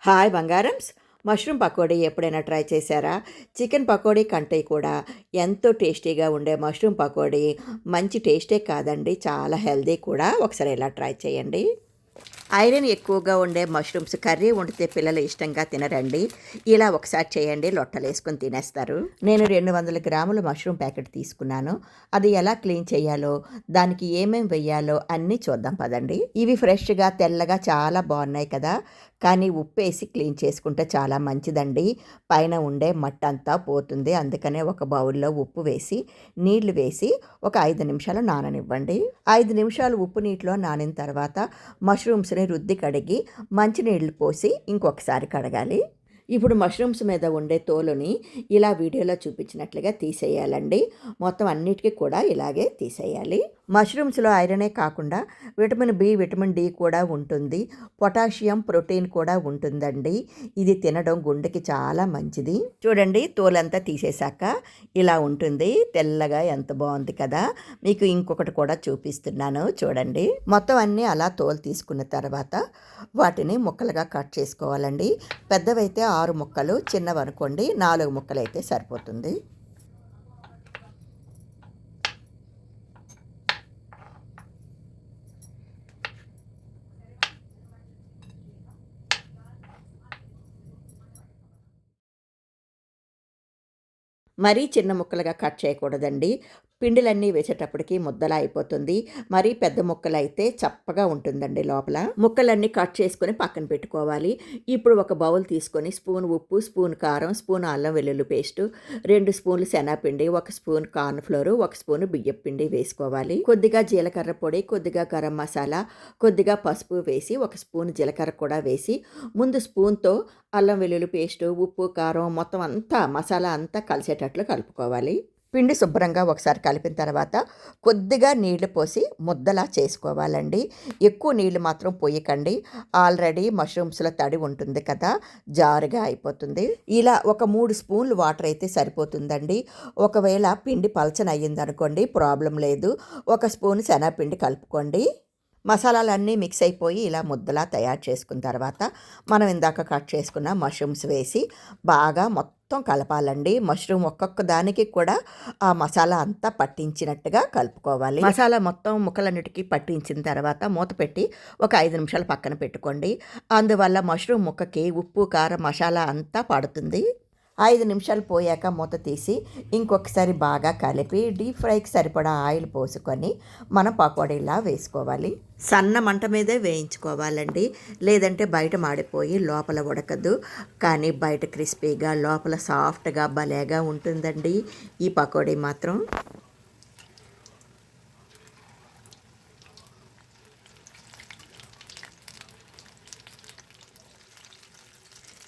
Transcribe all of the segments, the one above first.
Hi బంగారమ్స్. Mushroom pakodi ఎప్పుడైనా try చేశారా? Chicken pakodi కంటే కూడా ఎంతో టేస్టీగా ఉండే మష్రూమ్ పకోడీ మంచి టేస్టే కాదండి, చాలా హెల్తీ కూడా. ఒకసారి ఇలా ట్రై చేయండి. ఐరన్ ఎక్కువగా ఉండే మష్రూమ్స్ కర్రీ వండితే పిల్లలు ఇష్టంగా తినరండి. ఇలా ఒకసారి చేయండి, లొట్టలేసుకొని తినేస్తారు. నేను 200 గ్రాముల మష్రూమ్ ప్యాకెట్ తీసుకున్నాను. అది ఎలా క్లీన్ చేయాలో, దానికి ఏమేం వెయ్యాలో అన్నీ చూద్దాం పదండి. ఇవి ఫ్రెష్గా తెల్లగా చాలా బాగున్నాయి కదా, కానీ ఉప్పు వేసి క్లీన్ చేసుకుంటే చాలా మంచిదండి. పైన ఉండే మట్టంతా పోతుంది. అందుకనే ఒక బౌల్లో ఉప్పు వేసి నీళ్లు వేసి ఒక 5 నిమిషాలు నాననివ్వండి. 5 నిమిషాలు ఉప్పు నీటిలో నానిన తర్వాత మష్రూమ్స్ని రుద్ది కడిగి మంచినీళ్ళు పోసి ఇంకొకసారి కడగాలి. ఇప్పుడు మష్రూమ్స్ మీద ఉండే తోలుని ఇలా వీడియోలో చూపించినట్లుగా తీసేయాలండి. మొత్తం అన్నిటికీ కూడా ఇలాగే తీసేయాలి. మష్రూమ్స్లో ఐరనే కాకుండా విటమిన్ బి, విటమిన్ డి కూడా ఉంటుంది. పొటాషియం, ప్రోటీన్ కూడా ఉంటుందండి. ఇది తినడం గుండెకి చాలా మంచిది. చూడండి, తోలంతా తీసేశాక ఇలా ఉంటుంది. తెల్లగా ఎంత బాగుంది కదా. మీకు ఇంకొకటి కూడా చూపిస్తున్నాను చూడండి. మొత్తం అన్నీ అలా తోలు తీసుకున్న తర్వాత వాటిని ముక్కలుగా కట్ చేసుకోవాలండి. పెద్దవైతే 6 ముక్కలు, చిన్నవనుకోండి 4 ముక్కలు అయితే సరిపోతుంది. మరీ చిన్న ముక్కలుగా కట్ చేయకూడదండి. పిండిలన్నీ వేసేటప్పటికి ముద్దలా అయిపోతుంది. మరీ పెద్ద ముక్కలైతే చప్పగా ఉంటుందండి లోపల. ముక్కలన్నీ కట్ చేసుకొని పక్కన పెట్టుకోవాలి. ఇప్పుడు ఒక బౌల్ తీసుకొని స్పూన్ ఉప్పు, స్పూన్ కారం, స్పూన్ అల్లం వెల్లుల్లి పేస్టు, 2 స్పూన్లు శనగపిండి, 1 స్పూన్ కార్న్ ఫ్లోర్, 1 స్పూన్ బియ్యం పిండి వేసుకోవాలి. కొద్దిగా జీలకర్ర పొడి, కొద్దిగా గరం మసాలా, కొద్దిగా పసుపు వేసి 1 స్పూన్ జీలకర్ర కూడా వేసి ముందు స్పూన్తో అల్లం వెల్లుల్లి పేస్టు, ఉప్పు, కారం మొత్తం అంతా మసాలా అంతా కలిసేటట్లు కలుపుకోవాలి. పిండి శుభ్రంగా ఒకసారి కలిపిన తర్వాత కొద్దిగా నీళ్లు పోసి ముద్దలా చేసుకోవాలండి. ఎక్కువ నీళ్లు మాత్రం పోయకండి. ఆల్రెడీ మష్రూమ్స్లో తడి ఉంటుంది కదా, జారుగా అయిపోతుంది. ఇలా ఒక 3 స్పూన్లు వాటర్ అయితే సరిపోతుందండి. ఒకవేళ పిండి పలచన అయ్యిందనుకోండి, ప్రాబ్లం లేదు. 1 స్పూన్ శనగపిండి కలుపుకోండి. మసాలాలన్నీ మిక్స్ అయిపోయి ఇలా ముద్దలా తయారు చేసుకున్న తర్వాత మనం ఇందాక కట్ చేసుకున్న మష్రూమ్స్ వేసి బాగా మొత్తం కలపాలండి. మష్రూమ్ ఒక్కొక్క దానికి కూడా ఆ మసాలా అంతా పట్టించినట్టుగా కలుపుకోవాలి. మసాలా మొత్తం ముక్కలన్నిటికీ పట్టించిన తర్వాత మూత పెట్టి ఒక 5 నిమిషాలు పక్కన పెట్టుకోండి. అందువల్ల మష్రూమ్ ముక్కకి ఉప్పు, కారం, మసాలా అంతా పడుతుంది. 5 నిమిషాలు పోయాక మూత తీసి ఇంకొకసారి బాగా కలిపి డీప్ ఫ్రైకి సరిపడా ఆయిల్ పోసుకొని మనం పకోడీలా వేసుకోవాలి. సన్న మంట మీదే వేయించుకోవాలండి, లేదంటే బయట మాడిపోయి లోపల ఉడకదు. కానీ బయట క్రిస్పీగా లోపల సాఫ్ట్గా భలేగా ఉంటుందండి ఈ పకోడీ మాత్రం.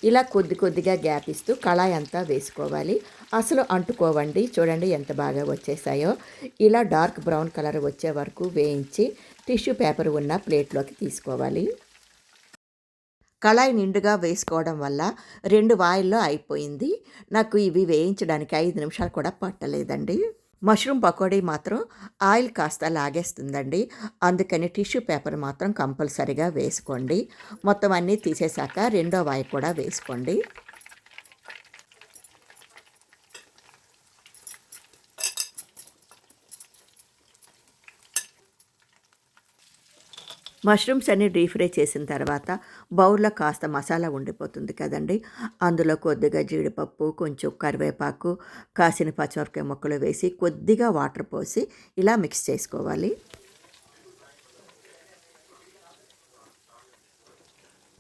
ఇలా కొద్ది కొద్దిగా గ్యాప్ ఇస్తూ కళాయి అంతా వేసుకోవాలి. అసలు అంటుకోవండి. చూడండి ఎంత బాగా వచ్చేసాయో. ఇలా డార్క్ బ్రౌన్ కలర్ వచ్చే వరకు వేయించి టిష్యూ పేపర్ ఉన్న ప్లేట్లోకి తీసుకోవాలి. కళాయి నిండుగా వేసుకోవడం వల్ల 2 వాయిల్లో అయిపోయింది. నాకు ఇవి వేయించడానికి 5 నిమిషాలు కూడా పట్టలేదండి. మష్రూమ్ పకోడీ మాత్రం ఆయిల్ కాస్త లాగేస్తుందండి. అందుకని టిష్యూ పేపర్ మాత్రం కంపల్సరీగా వేసుకోండి. మొత్తం అన్నీ తీసేశాక రెండో వాయి కూడా వేసుకోండి. మష్రూమ్స్ అన్నీ డీప్ ఫ్రై చేసిన తర్వాత బౌల్లో కాస్త మసాలా ఉండిపోతుంది కదండి. అందులో కొద్దిగా జీడిపప్పు, కొంచెం కరివేపాకు, కాసిన పచ్చిమిరపకాయ ముక్కలు వేసి కొద్దిగా వాటర్ పోసి ఇలా మిక్స్ చేసుకోవాలి.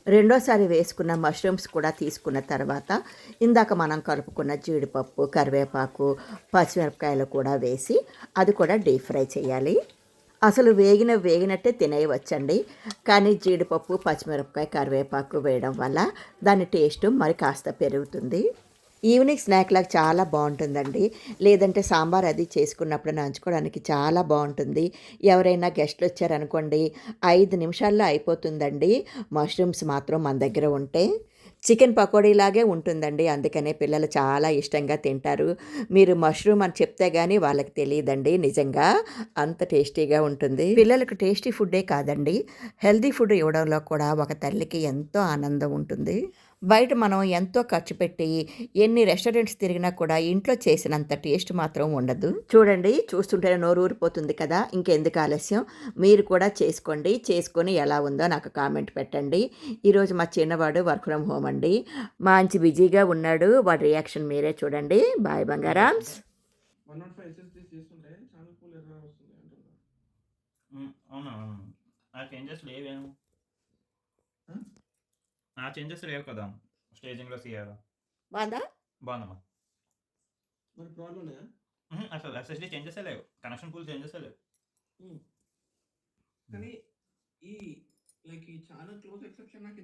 రెండోసారి వేసుకున్న మష్రూమ్స్ కూడా తీసుకున్న తర్వాత ఇందాక మనం కలుపుకున్న జీడిపప్పు, కరివేపాకు, పచ్చిమిరపకాయలు కూడా వేసి అది కూడా డీప్ ఫ్రై చేయాలి. అసలు వేగినట్టే తినేయవచ్చండి. కానీ జీడిపప్పు, పచ్చిమిరపకాయ, కరివేపాకు వేయడం వల్ల దాని టేస్ట్ మరి కాస్త పెరుగుతుంది. ఈవినింగ్ స్నాక్లాగా చాలా బాగుంటుందండి. లేదంటే సాంబార్ అది చేసుకున్నప్పుడు నంచుకోవడానికి చాలా బాగుంటుంది. ఎవరైనా గెస్ట్లు వచ్చారనుకోండి, 5 నిమిషాల్లో అయిపోతుందండి మష్రూమ్స్ మాత్రం మన దగ్గర ఉంటే. చికెన్ పకోడీలాగే ఉంటుందండి. అందుకనే పిల్లలు చాలా ఇష్టంగా తింటారు. మీరు మష్రూమ్ అని చెప్తే గాని వాళ్ళకి తెలీదండి నిజంగా. అంత టేస్టీగా ఉంటుంది. పిల్లలకు టేస్టీ ఫుడ్డే కాదండి, హెల్తీ ఫుడ్ ఇవ్వడంలో కూడా ఒక తల్లికి ఎంతో ఆనందం ఉంటుంది. బయట మనం ఎంతో ఖర్చు పెట్టి ఎన్ని రెస్టారెంట్స్ తిరిగినా కూడా ఇంట్లో చేసినంత టేస్ట్ మాత్రం ఉండదు. చూడండి చూస్తుంటేనే నోరు ఊరిపోతుంది కదా! ఇంకెందుకు ఆలస్యం, మీరు కూడా చేసుకోండి. చేసుకొని ఎలా ఉందో నాకు కామెంట్ పెట్టండి. ఈరోజు మా చిన్నవాడు వర్క్ ఫ్రమ్ హోమ్ అండి. మంచి బిజీగా ఉన్నాడు. వాడి రియాక్షన్ మీరే చూడండి. బాయ్ బంగారామ్స్. 105 ఎస్ఎస్‌డీస్ చేస్తుంటే ఛానల్ ఫుల్ ఎర్రర్ వస్తుంది అంటున్నా. అవునా? ఆ చేంజెస్ లేవేం? ఆ? ఆ చేంజెస్ లేవు కదా స్టేజింగ్‌లో సీఆర్. బాగుందా? బాగుందమ్మా. మరి ప్రాబ్లం లేదా? అసలు ఎస్ఎస్‌డీ చేంజెసే లేవు. కనెక్షన్ పూల్ చేంజెసే లేవు. కానీ ఈ లైక్ ఈ ఛానల్ క్లోజ్ ఎక్సెప్షన్ నాకు